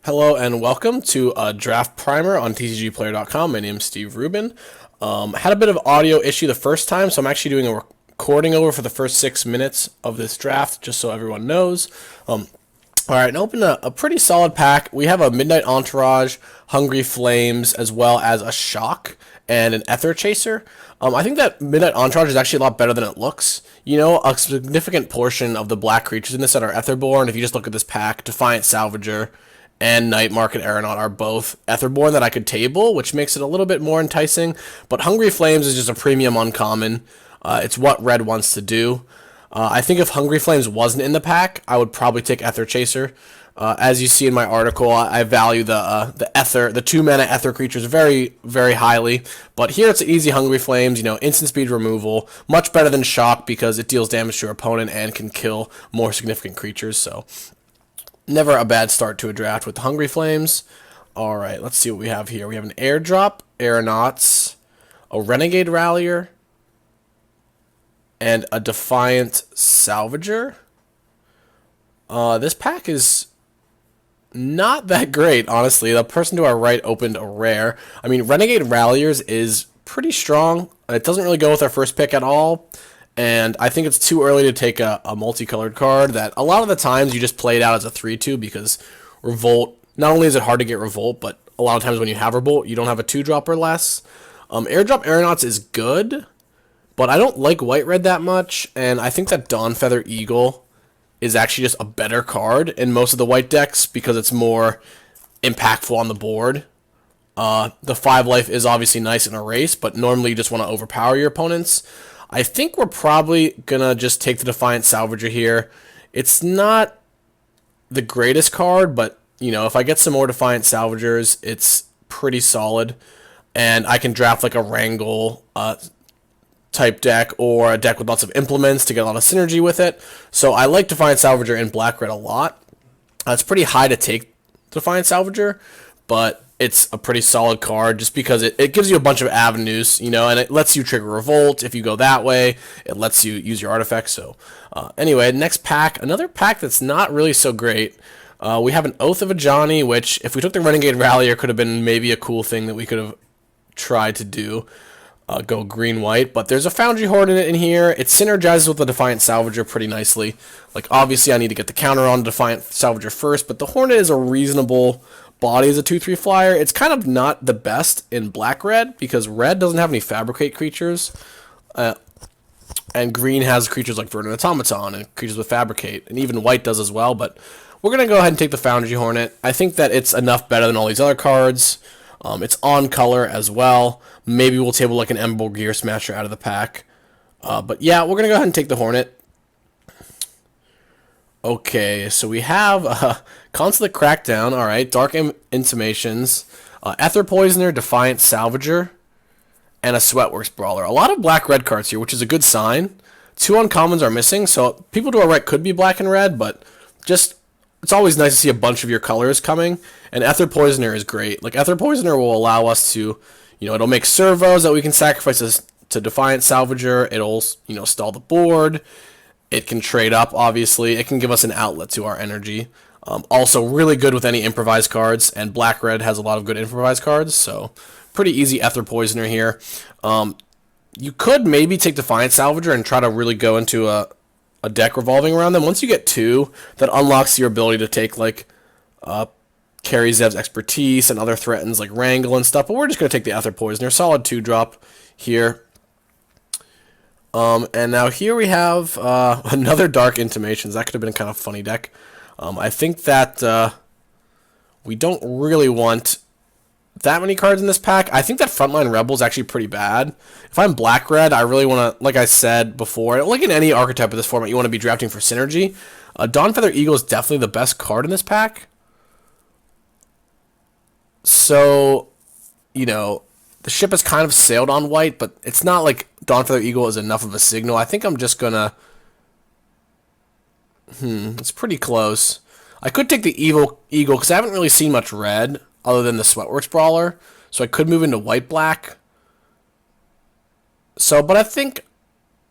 Hello and welcome to a draft primer on TCGplayer.com. My name's Steve Rubin. Had a bit of audio issue the first time, so I'm actually doing a recording over for the first 6 minutes of this draft, just so everyone knows. All right, and open a pretty solid pack. We have a Midnight Entourage, Hungry Flames, as well as a Shock and an Aether Chaser. I think that Midnight Entourage is actually a lot better than it looks. You know, a significant portion of the black creatures in this set are Aetherborn. If you just look at this pack, Defiant Salvager and Night Market Aeronaut are both Aetherborn that I could table, which makes it a little bit more enticing. But Hungry Flames is just a premium uncommon. It's what red wants to do. I think if Hungry Flames wasn't in the pack, I would probably take Aether Chaser. As you see in my article, I value the 2-mana Aether creatures very, very highly. But here it's an easy Hungry Flames, you know, instant speed removal, much better than Shock because it deals damage to your opponent and can kill more significant creatures. So never a bad start to a draft with the Hungry Flames. All right, let's see what we have here. We have an Airdrop, Aeronauts, a Renegade Rallier, and a Defiant Salvager. This pack is not that great, honestly. The person to our right opened a rare. I mean, Renegade Ralliers is pretty strong. It doesn't really go with our first pick at all. And I think it's too early to take a multicolored card that a lot of the times you just play it out as a 3-2 because Revolt, not only is it hard to get Revolt, but a lot of times when you have Revolt, you don't have a 2-drop or less. Airdrop Aeronauts is good, but I don't like white-red that much, and I think that Dawnfeather Eagle is actually just a better card in most of the white decks because it's more impactful on the board. The 5 life is obviously nice in a race, but normally you just want to overpower your opponents. I think we're probably going to just take the Defiant Salvager here. It's not the greatest card, but, you know, if I get some more Defiant Salvagers, it's pretty solid. And I can draft like a Wrangle type deck or a deck with lots of implements to get a lot of synergy with it. So I like Defiant Salvager in black-red a lot. It's pretty high to take Defiant Salvager, but it's a pretty solid card just because it gives you a bunch of avenues, you know, and it lets you trigger Revolt if you go that way. It lets you use your artifacts. So anyway, next pack, another pack that's not really so great. We have an Oath of Ajani, which if we took the Renegade Rallier could have been maybe a cool thing that we could have tried to do. Go green-white, but there's a Foundry Hornet in here. It synergizes with the Defiant Salvager pretty nicely. Like, obviously, I need to get the counter on Defiant Salvager first, but the Hornet is a reasonable body as a 2-3 flyer. It's kind of not the best in black-red, because red doesn't have any Fabricate creatures, and green has creatures like Verdant Automaton and creatures with Fabricate, and even white does as well, but we're going to go ahead and take the Foundry Hornet. I think that it's enough better than all these other cards. It's on color as well. Maybe we'll table like an Emerald Gear Smasher out of the pack. But yeah, we're going to go ahead and take the Hornet. Okay, so we have Consulate Crackdown. All right, Dark Intimations, Aether Poisoner, Defiant Salvager, and a Sweatworks Brawler. A lot of black-red cards here, which is a good sign. 2 uncommons are missing, so people to our right could be black and red, but just it's always nice to see a bunch of your colors coming, and Aether Poisoner is great. Like, Aether Poisoner will allow us to, you know, it'll make servos that we can sacrifice to Defiant Salvager. It'll, you know, stall the board. It can trade up, obviously. It can give us an outlet to our energy. Also, really good with any improvised cards, and Black-Red has a lot of good improvised cards, so pretty easy Aether Poisoner here. You could maybe take Defiant Salvager and try to really go into a deck revolving around them. Once you get 2, that unlocks your ability to take, like, Carry Zev's Expertise and other threatens like Wrangle and stuff, but we're just going to take the Aether Poisoner. Solid 2-drop here. And now here we have another Dark Intimations. That could have been a kind of funny deck. I think that we don't really want that many cards in this pack. I think that Frontline Rebel is actually pretty bad. If I'm black-red, I really want to, like I said before, like in any archetype of this format, you want to be drafting for synergy. Dawnfeather Eagle is definitely the best card in this pack. So, you know, the ship has kind of sailed on white, but it's not like Dawnfeather Eagle is enough of a signal. I think I'm just going to... it's pretty close. I could take the Evil Eagle, because I haven't really seen much red other than the Sweatworks Brawler. So I could move into white-black. So, but I think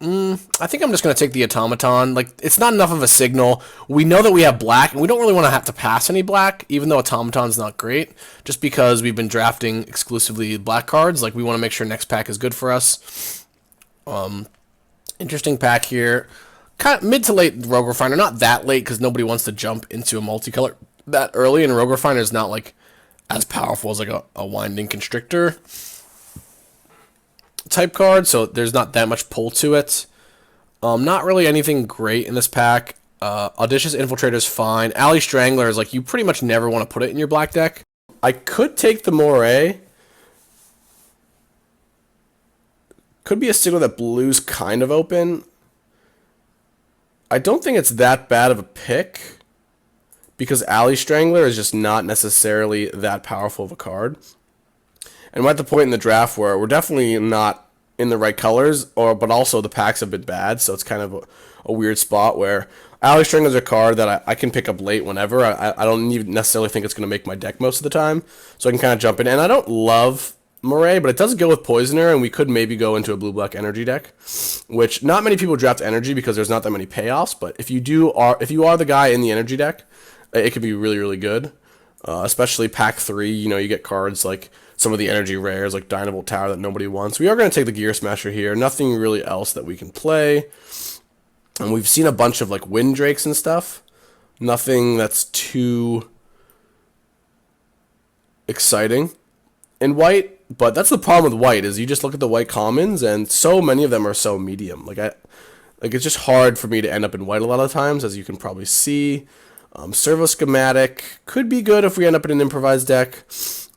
I think I'm just going to take the Automaton. Like, it's not enough of a signal. We know that we have black, and we don't really want to have to pass any black, even though Automaton's not great, just because we've been drafting exclusively black cards. Like, we want to make sure next pack is good for us. Interesting pack here. Kind of mid to late Rogue Refiner. Not that late, because nobody wants to jump into a multicolor that early, and Rogue Refiner is not, like, as powerful as, like, a Winding Constrictor type card, so there's not that much pull to it. Not really anything great in this pack. Audacious Infiltrator is fine. Alley Strangler is like, you pretty much never want to put it in your black deck. I could take the Moray. Could be a signal that blue's kind of open. I don't think it's that bad of a pick, because Alley Strangler is just not necessarily that powerful of a card. And we're at the point in the draft where we're definitely not in the right colors, but also the packs have been bad, so it's kind of a weird spot where Alley Strangler is a card that I can pick up late whenever. I don't even necessarily think it's going to make my deck most of the time, so I can kind of jump in. And I don't love Moray, but it does go with Poisoner, and we could maybe go into a blue-black energy deck, which not many people draft energy because there's not that many payoffs, but if you are the guy in the energy deck, it could be really, really good. Especially pack 3, you get cards like some of the energy rares, like Dynavolt Tower, that nobody wants. We are going to take the Gear Smasher here. Nothing really else that we can play. And we've seen a bunch of like Wind Drakes and stuff. Nothing that's too exciting in white. But that's the problem with white, is you just look at the white commons, and so many of them are so medium. Like it's just hard for me to end up in white a lot of times, as you can probably see. Servo Schematic could be good if we end up in an improvised deck,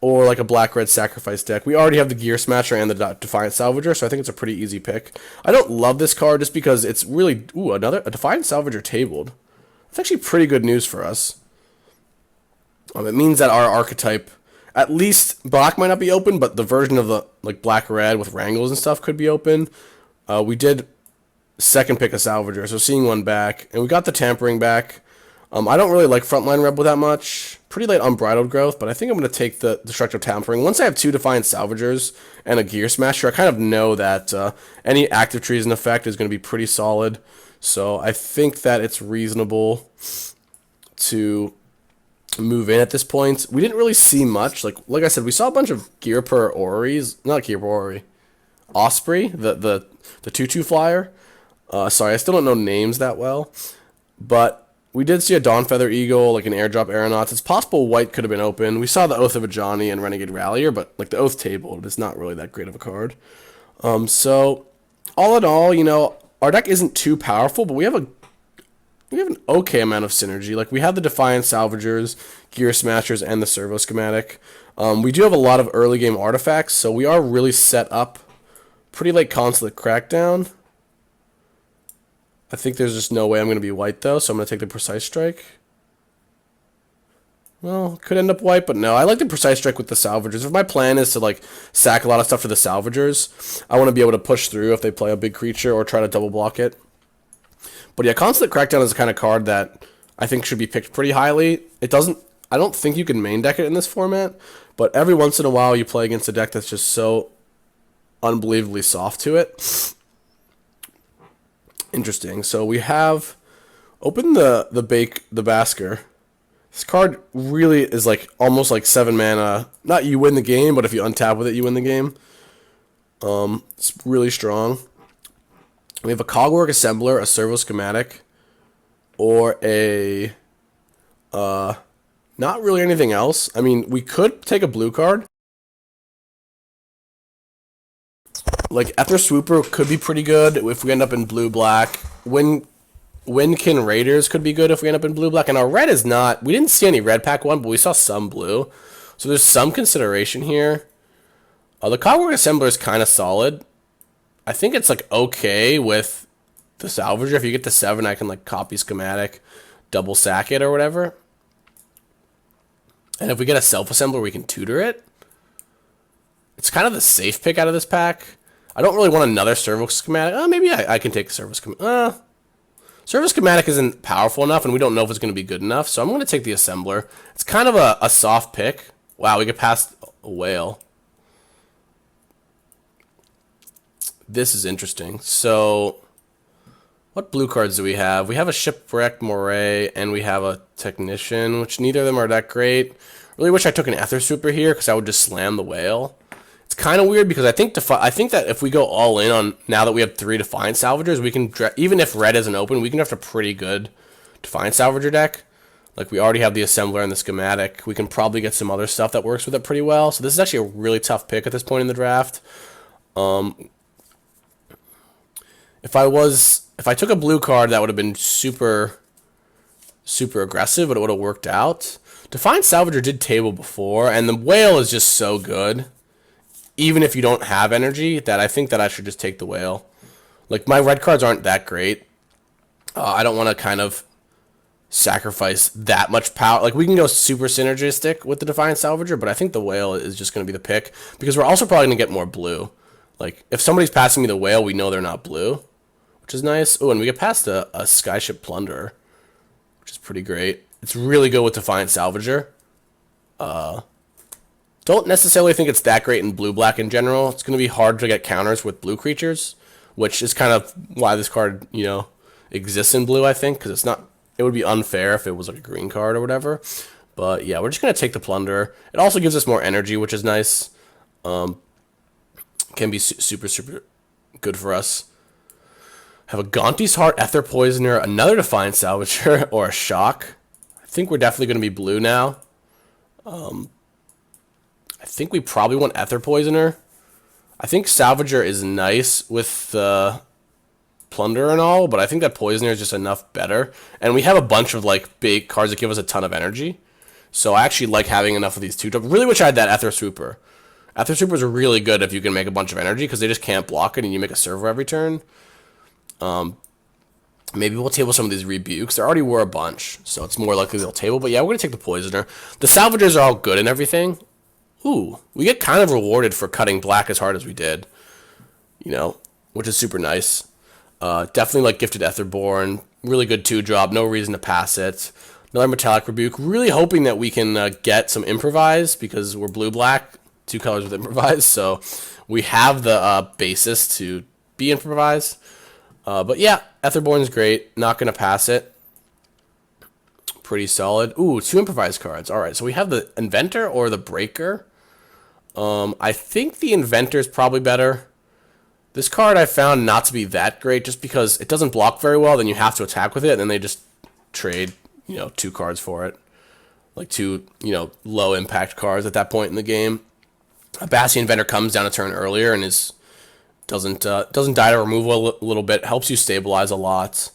or like a black-red sacrifice deck. We already have the Gear Smasher and the Defiant Salvager, so I think it's a pretty easy pick. I don't love this card just because it's really... Ooh, a Defiant Salvager tabled. That's actually pretty good news for us. It means that our archetype... At least black might not be open, but the version of the like black-red with Wrangles and stuff could be open. We did second pick a Salvager, so seeing one back. And we got the Tampering back. I don't really like Frontline Rebel that much. Pretty late Unbridled Growth, but I think I'm going to take the Destructive Tampering. Once I have 2 Defiant Salvagers and a Gear Smasher, I kind of know that any Active Treason effect is going to be pretty solid. So I think that it's reasonable to move in at this point. We didn't really see much. Like I said, we saw a bunch of Gearper Oris. Not Gearper Ori. Osprey, the 2/2 flyer. Sorry, I still don't know names that well. But we did see a Dawnfeather Eagle, like an Airdrop Aeronauts. It's possible white could have been open. We saw the Oath of Ajani and Renegade Rallier, but like the Oath tabled is not really that great of a card. So all in all, our deck isn't too powerful, but we have an okay amount of synergy. Like we have the Defiant Salvagers, Gear Smashers, and the Servo Schematic. We do have a lot of early game artifacts, so we are really set up. Pretty late Consulate Crackdown. I think there's just no way I'm going to be white, though, so I'm going to take the Precise Strike. Well, could end up white, but no. I like the Precise Strike with the Salvagers. If my plan is to, like, sack a lot of stuff for the Salvagers, I want to be able to push through if they play a big creature or try to double block it. But yeah, Consulate Crackdown is the kind of card that I think should be picked pretty highly. I don't think you can main deck it in this format, but every once in a while you play against a deck that's just so unbelievably soft to it. Interesting. So we have opened the Basker. This card really is like almost like 7 mana. Not you win the game, but if you untap with it, you win the game. It's really strong. We have a Cogwork Assembler, a Servo Schematic, or a not really anything else. I mean, we could take a blue card. Like, Aether Swooper could be pretty good if we end up in blue-black. Windkin Raiders could be good if we end up in blue-black. And our red is not... We didn't see any red pack one, but we saw some blue. So there's some consideration here. The Cogwork Assembler is kind of solid. I think it's, like, okay with the Salvager. If you get to 7, I can, like, copy Schematic, double sack it or whatever. And if we get a Self-Assembler, we can tutor it. It's kind of the safe pick out of this pack. I don't really want another Servo Schematic. Maybe I can take Servo Schematic. Servo Schematic isn't powerful enough, and we don't know if it's going to be good enough, so I'm going to take the Assembler. It's kind of a soft pick. Wow, we get past a whale. This is interesting. So What blue cards do we have? We have a Shipwrecked Moray, and we have a Technician, which neither of them are that great. Really wish I took an Aether Sweeper here, because I would just slam the whale. It's kind of weird, because I think that if we go all in on, now that we have 3 Defiant Salvagers, we can, even if red isn't open, we can draft a pretty good Defiant Salvager deck. Like, we already have the Assembler and the Schematic. We can probably get some other stuff that works with it pretty well. So this is actually a really tough pick at this point in the draft. If I took a blue card, that would have been super aggressive, but it would have worked out. Defiant Salvager did table before, and the whale is just so good. Even if you don't have energy, that I think that I should just take the whale. Like, my red cards aren't that great. I don't want to kind of sacrifice that much power. Like, we can go super synergistic with the Defiant Salvager, but I think the whale is just going to be the pick, because we're also probably going to get more blue. Like, if somebody's passing me the whale, we know they're not blue, which is nice. Oh, and we get past a Skyship Plunderer, which is pretty great. It's really good with Defiant Salvager. Don't necessarily think it's that great in blue-black in general. It's going to be hard to get counters with blue creatures, which is kind of why this card, exists in blue, I think, because it's not. It would be unfair if it was like a green card or whatever. But yeah, we're just going to take the Plunderer. It also gives us more energy, which is nice. Can be super good for us. Have a Gonti's Heart, Aether Poisoner, another Defiant Salvager, or a Shock. I think we're definitely going to be blue now. I think we probably want Aether Poisoner. I think Salvager is nice with the Plunder and all, but I think that Poisoner is just enough better. And we have a bunch of like big cards that give us a ton of energy. So I actually like having enough of these two. Really wish I had that Aether Swooper. Aether Swoopers are really good if you can make a bunch of energy, because they just can't block it and you make a server every turn. Maybe we'll table some of these Rebukes. There already were a bunch, so it's more likely they'll table. But yeah, we're going to take the Poisoner. The Salvagers are all good and everything. Ooh, we get kind of rewarded for cutting black as hard as we did. Which is super nice. Definitely like Gifted Etherborn. Really good 2-drop. No reason to pass it. Another Metallic Rebuke. Really hoping that we can get some Improvise, because we're blue-black. 2 colors with Improvise. So we have the basis to be Improvise. But yeah, Etherborn's great. Not going to pass it. Pretty solid. Ooh, 2 Improvise cards. Alright, so we have the Inventor or the Breaker. I think the Inventor is probably better. This card I found not to be that great, just because it doesn't block very well, then you have to attack with it, and then they just trade, 2 cards for it. Like 2, low impact cards at that point in the game. A Bassi Inventor comes down a turn earlier and doesn't die to removal a little bit, helps you stabilize a lot.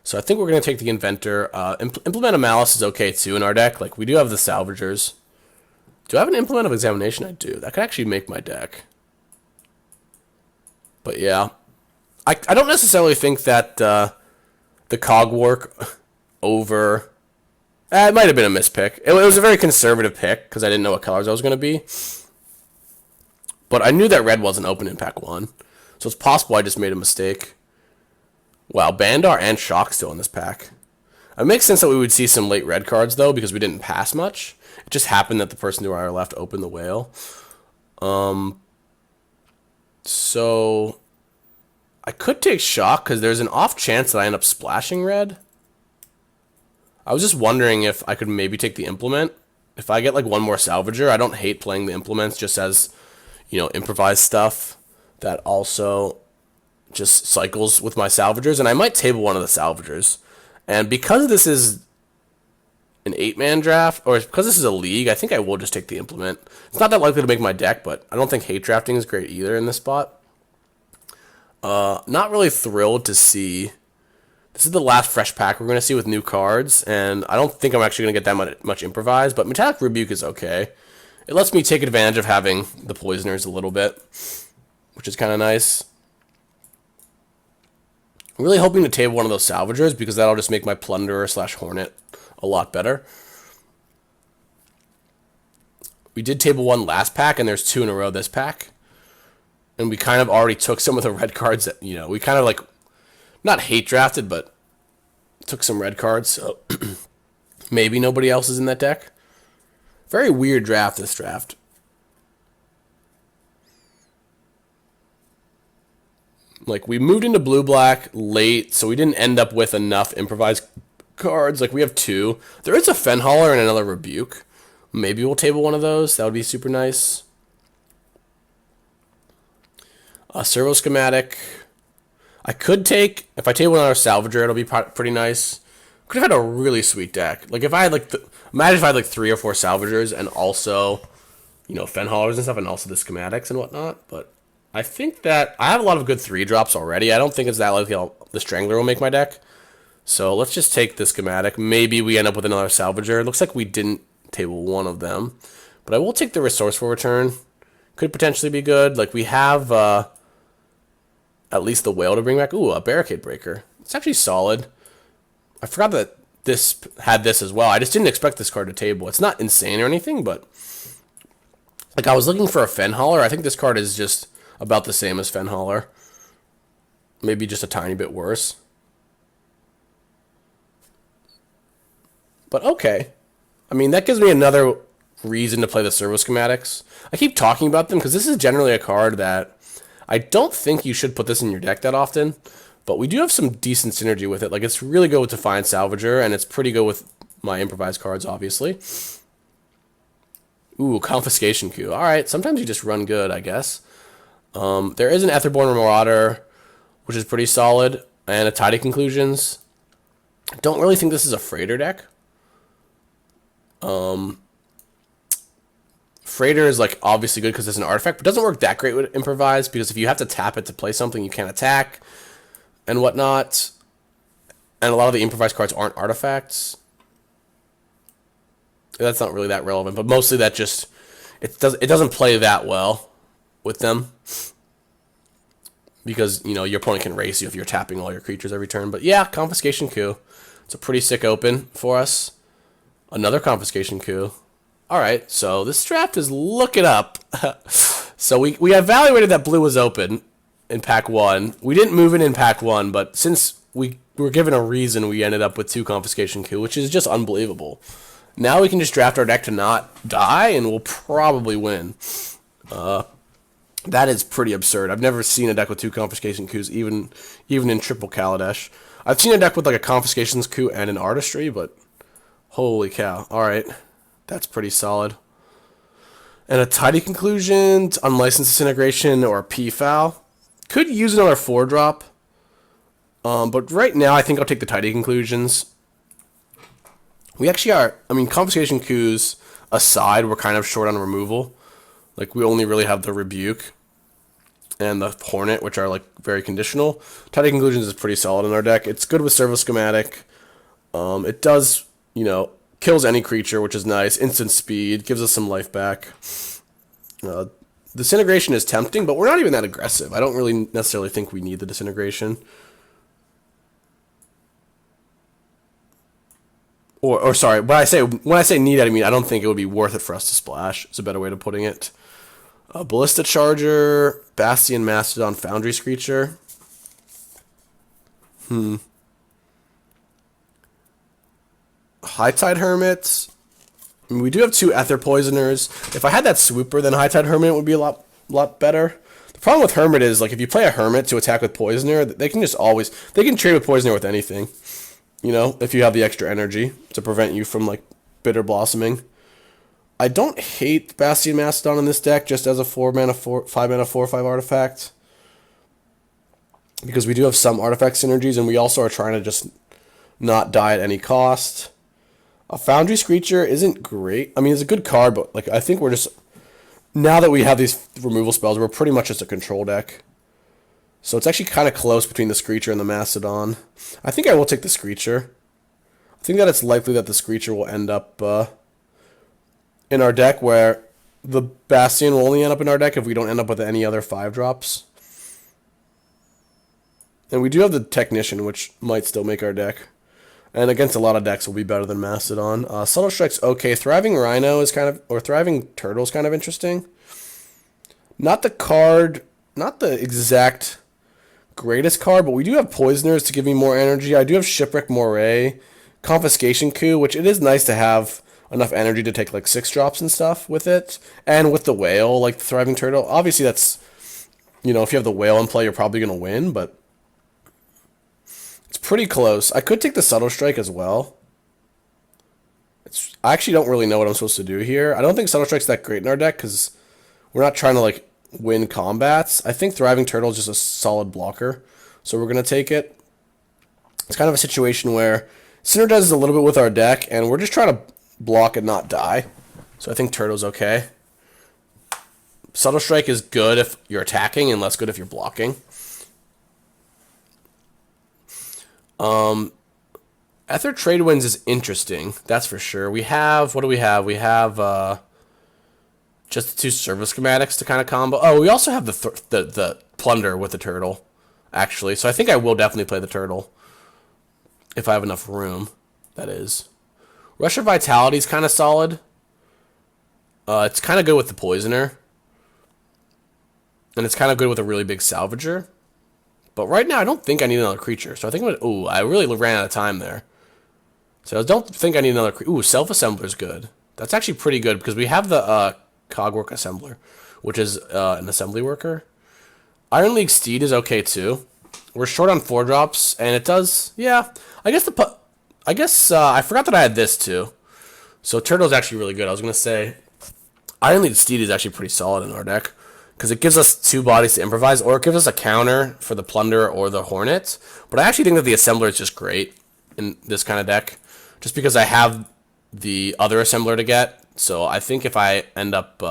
So I think we're going to take the Inventor. Implement of Malice is okay too in our deck. Like, we do have the Salvagers. Do I have an Implement of Examination? I do. That could actually make my deck. But yeah, I don't necessarily think that the Cogwork over. It might have been a mispick. It was a very conservative pick because I didn't know what colors I was going to be. But I knew that red wasn't open in pack 1, so it's possible I just made a mistake. Wow, Bandar and Shock still in this pack. It makes sense that we would see some late red cards though, because we didn't pass much. It just happened that the person to our left opened the whale. So I could take Shock, because there's an off chance that I end up splashing red. I was just wondering if I could maybe take the Implement. If I get like one more Salvager, I don't hate playing the Implements just as, improvised stuff that also just cycles with my Salvagers. And I might table one of the Salvagers. And because this is an 8-man draft, or because this is a league, I think I will just take the Implement. It's not that likely to make my deck, but I don't think hate drafting is great either in this spot. Not really thrilled to see. This is the last fresh pack we're going to see with new cards, and I don't think I'm actually going to get that much Improvise, but Metallic Rebuke is okay. It lets me take advantage of having the Poisoners a little bit, which is kind of nice. I'm really hoping to table one of those Salvagers, because that'll just make my Plunderer / Hornet a lot better. We did table one last pack, and there's 2 in a row this pack. And we kind of already took some of the red cards that, we kind of like, not hate drafted, but took some red cards, so maybe nobody else is in that deck. Very weird draft, this draft. Like, we moved into blue-black late, so we didn't end up with enough improvised cards. Like, we have 2. There is a Fenhauler and another Rebuke. Maybe we'll table one of those. That would be super nice. A Servo Schematic. I could take... If I table another Salvager, it'll be pretty nice. Could have had a really sweet deck. Like, if I had, like... Imagine if I had, like, 3 or 4 Salvagers and also, you know, Fenhaulers and stuff, and also the Schematics and whatnot. But I think that... I have a lot of good 3-drops already. I don't think it's that likely the Strangler will make my deck. So let's just take the Schematic. Maybe we end up with another Salvager. It looks like we didn't table one of them. But I will take the Resourceful Return. Could potentially be good. Like, we have at least the Whale to bring back. Ooh, a Barricade Breaker. It's actually solid. I forgot that this had this as well. I just didn't expect this card to table. It's not insane or anything, but... Like, I was looking for a Fenhauler. I think this card is just about the same as Fenhauler. Maybe just a tiny bit worse. But okay. I mean, that gives me another reason to play the Servo Schematics. I keep talking about them because this is generally a card that I don't think you should put this in your deck that often, but we do have some decent synergy with it. Like, it's really good with Defiant Salvager, and it's pretty good with my improvised cards, obviously. Ooh, Confiscation Coup. Alright, sometimes you just run good, I guess. There is an Etherborn Marauder, which is pretty solid, and a Tidy Conclusions. I don't really think this is a Freighter deck. Freighter is, like, obviously good because it's an artifact, but doesn't work that great with Improvise, because if you have to tap it to play something, you can't attack, and whatnot. And a lot of the improvised cards aren't artifacts. That's not really that relevant, but mostly that just... It doesn't play that well with them. Because, you know, your opponent can race you if you're tapping all your creatures every turn. But yeah, Confiscation Coup. It's a pretty sick open for us. Another Confiscation Coup. Alright, so this draft is looking up. So we evaluated that blue was open in pack 1. We didn't move it in pack 1, but since we were given a reason, we ended up with 2 Confiscation Coup, which is just unbelievable. Now we can just draft our deck to not die, and we'll probably win. That is pretty absurd. I've never seen a deck with 2 Confiscation Coups, even in Triple Kaladesh. I've seen a deck with like a Confiscations Coup and an Artistry, but holy cow. Alright. That's pretty solid. And a Tidy Conclusion, Unlicensed Disintegration, or a P-Foul. Could use another 4-drop. But right now, I think I'll take the Tidy Conclusions. We actually are... I mean, Confiscation Coups aside, we're kind of short on removal. Like, we only really have the Rebuke and the Hornet, which are, like, very conditional. Tidy Conclusions is pretty solid in our deck. It's good with Servo Schematic. It does, you know... Kills any creature, which is nice. Instant speed. Gives us some life back. Disintegration is tempting, but we're not even that aggressive. I don't really necessarily think we need the Disintegration. Or sorry, when I say need, I mean I don't think it would be worth it for us to splash. It's a better way of putting it. Ballista Charger, Bastion Mastodon, Foundry Screecher. High Tide Hermit. I mean, we do have 2 Ether Poisoners. If I had that Swooper, then High Tide Hermit would be a lot better. The problem with Hermit is, like, if you play a Hermit to attack with Poisoner, they can just always... They can trade with Poisoner with anything. You know, if you have the extra energy to prevent you from, like, Bitter Blossoming. I don't hate Bastion Mastodon in this deck just as a 5-mana 4/5 artifact. Because we do have some artifact synergies, and we also are trying to just not die at any cost. A Foundry Screecher isn't great. I mean, it's a good card, but like I think we're just... Now that we have these removal spells, we're pretty much just a control deck. So it's actually kind of close between the Screecher and the Mastodon. I think I will take the Screecher. I think that it's likely that the Screecher will end up in our deck, where the Bastion will only end up in our deck if we don't end up with any other 5-drops. And we do have the Technician, which might still make our deck. And against a lot of decks will be better than Mastodon. Subtle Strike's okay. Thriving Rhino is kind of... Or Thriving Turtle is kind of interesting. Not the card... Not the exact greatest card, but we do have Poisoners to give me more energy. I do have Shipwreck Moray. Confiscation Coup, which it is nice to have enough energy to take like 6 drops and stuff with it. And with the Whale, like the Thriving Turtle. Obviously that's You know, if you have the whale in play, you're probably going to win, but it's pretty close. I could take the Subtle Strike as well. I actually don't really know what I'm supposed to do here. I don't think Subtle Strike's that great in our deck because we're not trying to, like, win combats. I think Thriving Turtle is just a solid blocker, so we're going to take it. It's kind of a situation where it synergizes a little bit with our deck, and we're just trying to block and not die. So I think Turtle's okay. Subtle Strike is good if you're attacking and less good if you're blocking. Aether Trade Winds is interesting, that's for sure. We have, what do we have? We have just the 2 service schematics to kind of combo. Oh, we also have the Plunder with the Turtle, actually. So I think I will definitely play the Turtle. If I have enough room, that is. Rush of Vitality is kind of solid. It's kind of good with the Poisoner. And it's kind of good with a really big Salvager. But right now, I don't think I need another creature. So I think I'm going to... Ooh, I really ran out of time there. So I don't think I need another creature. Ooh, Self-Assembler is good. That's actually pretty good because we have the Cogwork Assembler, which is an assembly worker. Iron League Steed is okay too. We're short on 4-drops, and it does... Yeah, I guess I forgot that I had this too. So Turtle's actually really good. I was going to say Iron League Steed is actually pretty solid in our deck because it gives us 2 bodies to improvise, or it gives us a counter for the Plunder or the Hornet. But I actually think that the Assembler is just great in this kind of deck, just because I have the other Assembler to get. So I think if I end up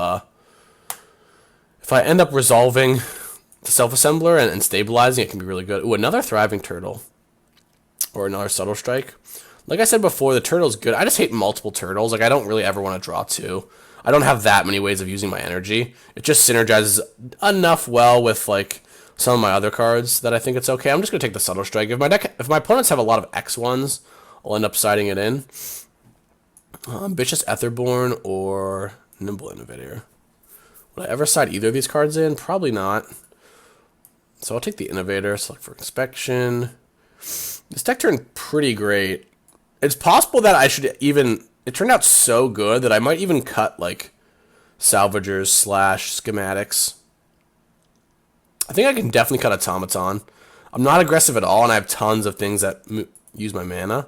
resolving the Self-Assembler and stabilizing, it can be really good. Ooh, another Thriving Turtle. Or another Subtle Strike. Like I said before, the Turtle's good. I just hate multiple Turtles. Like, I don't really ever want to draw 2. I don't have that many ways of using my energy. It just synergizes enough well with, like, some of my other cards that I think it's okay. I'm just going to take the Subtle Strike. If my opponents have a lot of X1s, I'll end up siding it in. Ambitious Etherborn or Nimble Innovator. Would I ever side either of these cards in? Probably not. So I'll take the Innovator, select for Inspection. This deck turned pretty great. It's possible that I should even... It turned out so good that I might even cut, like, Salvagers / Schematics. I think I can definitely cut Automaton. I'm not aggressive at all, and I have tons of things that use my mana.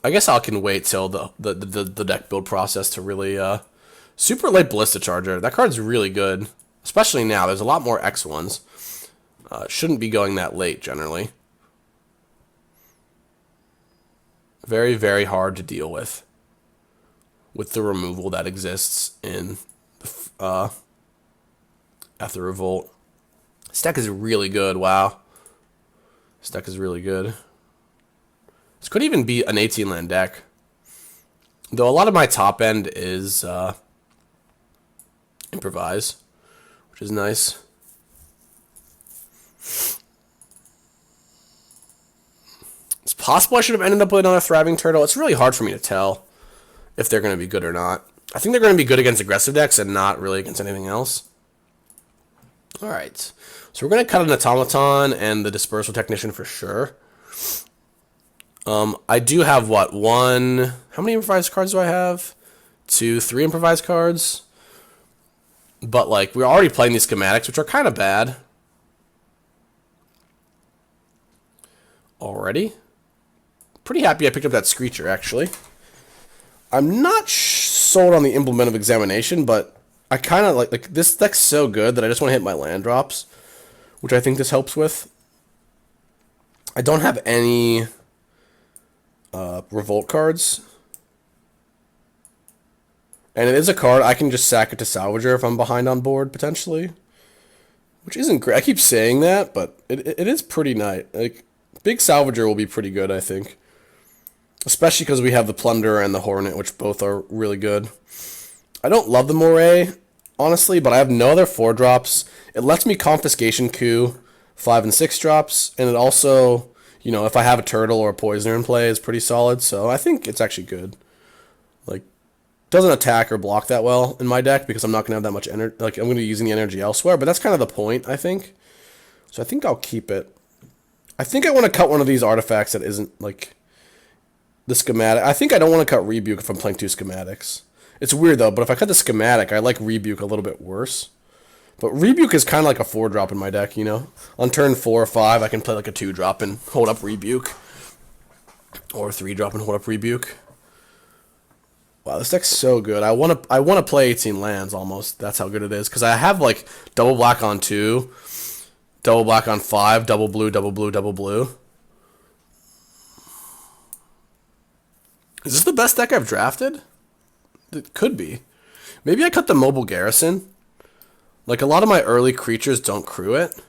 I guess I can wait till the deck build process to really... Super Late Ballista Charger. That card's really good. Especially now. There's a lot more X1s. Shouldn't be going that late, generally. Very, very hard to deal with the removal that exists in the Aether Revolt. This deck is really good, wow. This deck is really good. This could even be an 18-land deck. Though a lot of my top end is improvise, which is nice. It's possible I should have ended up with another Thriving Turtle. It's really hard for me to tell if they're going to be good or not. I think they're going to be good against aggressive decks and not really against anything else. Alright. So we're going to cut an Automaton and the Dispersal Technician for sure. I do have, what, one... How many improvised cards do I have? 2, 3 improvised cards. But, like, we're already playing these schematics, which are kind of bad. Already. Pretty happy I picked up that Screecher, actually. I'm not sold on the Implement of Examination, but I kind of like this deck's so good that I just want to hit my land drops, which I think this helps with. I don't have any Revolt cards. And it is a card, I can just sack it to Salvager if I'm behind on board, potentially. Which isn't great. I keep saying that, but it is pretty nice. Like, big Salvager will be pretty good, I think. Especially because we have the Plunder and the Hornet, which both are really good. I don't love the Moray, honestly, but I have no other 4-drops. It lets me Confiscation Coup 5 and 6-drops, and it also, you know, if I have a Turtle or a Poisoner in play, is pretty solid, so I think it's actually good. Like, doesn't attack or block that well in my deck because I'm not going to have that much energy. Like, I'm going to be using the energy elsewhere, but that's kind of the point, I think. So I think I'll keep it. I think I want to cut one of these artifacts that isn't, like, the schematic. I think I don't want to cut Rebuke if I'm playing 2 schematics. It's weird, though, but if I cut the schematic, I like Rebuke a little bit worse. But Rebuke is kind of like a 4-drop in my deck, you know? On turn 4 or 5, I can play like a 2-drop and hold up Rebuke. Or a 3-drop and hold up Rebuke. Wow, this deck's so good. I wanna play 18 lands almost. That's how good it is. Because I have like double black on 2, double black on 5, double blue, double blue, double blue. Is this the best deck I've drafted? It could be. Maybe I cut the Mobile Garrison. Like, a lot of my early creatures don't crew it.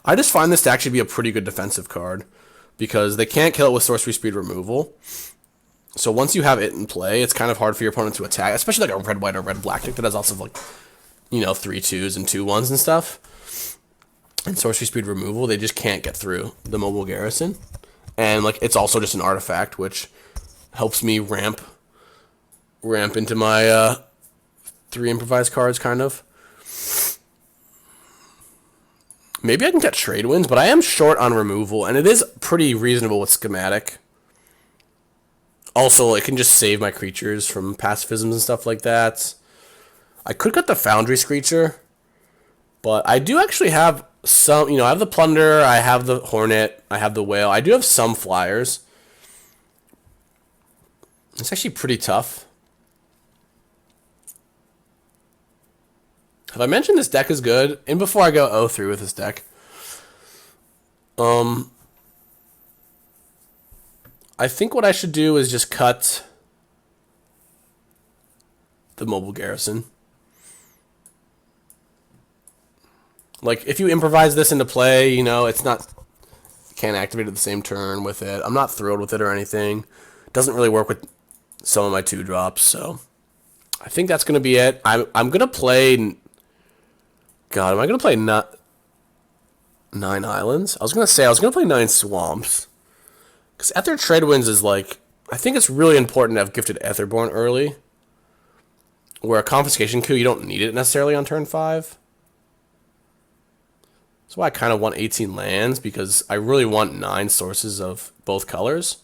I just find this to actually be a pretty good defensive card. Because they can't kill it with sorcery speed removal. So once you have it in play, it's kind of hard for your opponent to attack. Especially like a red-white or red-black deck that has also like, you know, 3/2s and 2/1s and stuff. And sorcery speed removal, they just can't get through the Mobile Garrison. And like, it's also just an artifact, which helps me ramp into my 3 improvised cards, kind of. Maybe I can get trade wins, but I am short on removal, and it is pretty reasonable with schematic. Also, it can just save my creatures from pacifisms and stuff like that. I could cut the Foundry Screecher, but I do actually have some, you know, I have the Plunder, I have the Hornet, I have the Whale. I do have some flyers. It's actually pretty tough. Have I mentioned this deck is good? And before I go 0-3 with this deck, I think what I should do is just cut the Mobile Garrison. Like, if you improvise this into play, you know, it's not, can't activate at the same turn with it. I'm not thrilled with it or anything. It doesn't really work with some of my 2-drops, so I think that's going to be it. I'm going to play... God, am I going to play 9 islands? I was going to play 9 swamps. Because Aether Trade Winds is like... I think it's really important to have Gifted Aetherborn early. Where a Confiscation Coup, you don't need it necessarily on turn 5. That's why I kind of want 18 lands, because I really want 9 sources of both colors.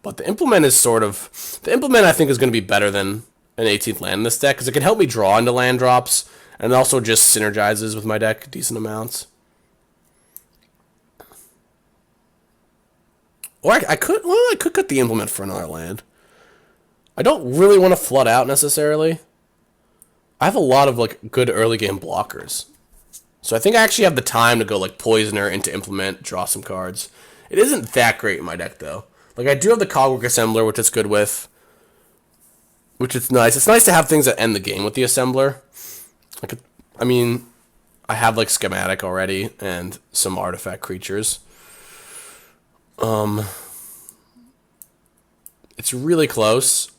But the Implement is sort of... The Implement, I think, is going to be better than an 18th land in this deck, because it can help me draw into land drops, and it also just synergizes with my deck decent amounts. Or I could cut the Implement for another land. I don't really want to flood out necessarily. I have a lot of like good early game blockers. So I think I actually have the time to go like Poisoner into Implement, draw some cards. It isn't that great in my deck though. Like I do have the Cogwork Assembler, which it's good with. Which is nice. It's nice to have things that end the game with the Assembler. I mean, I have like Schematic already and some artifact creatures. It's really close.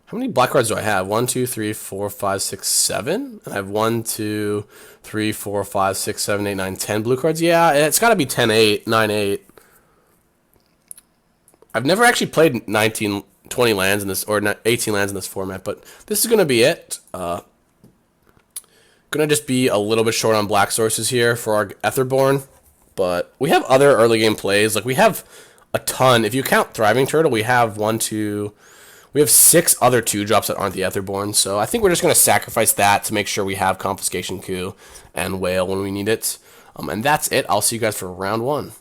How many black cards do I have? 1, 2, 3, 4, 5, 6, 7? And I have 1, 2, 3, 4, 5, 6, 7, 8, 9, 10 blue cards. Yeah, it's got to be 10, 8, 9, 8. I've never actually played 19, 20 lands in this, or 18 lands in this format, but this is going to be it. Going to just be a little bit short on black sources here for our Aetherborn, but we have other early game plays. Like we have a ton. If you count Thriving Turtle, we have 6 other 2-drops that aren't the Aetherborn, so I think we're just going to sacrifice that to make sure we have Confiscation Coup and Whale when we need it. And that's it. I'll see you guys for round 1.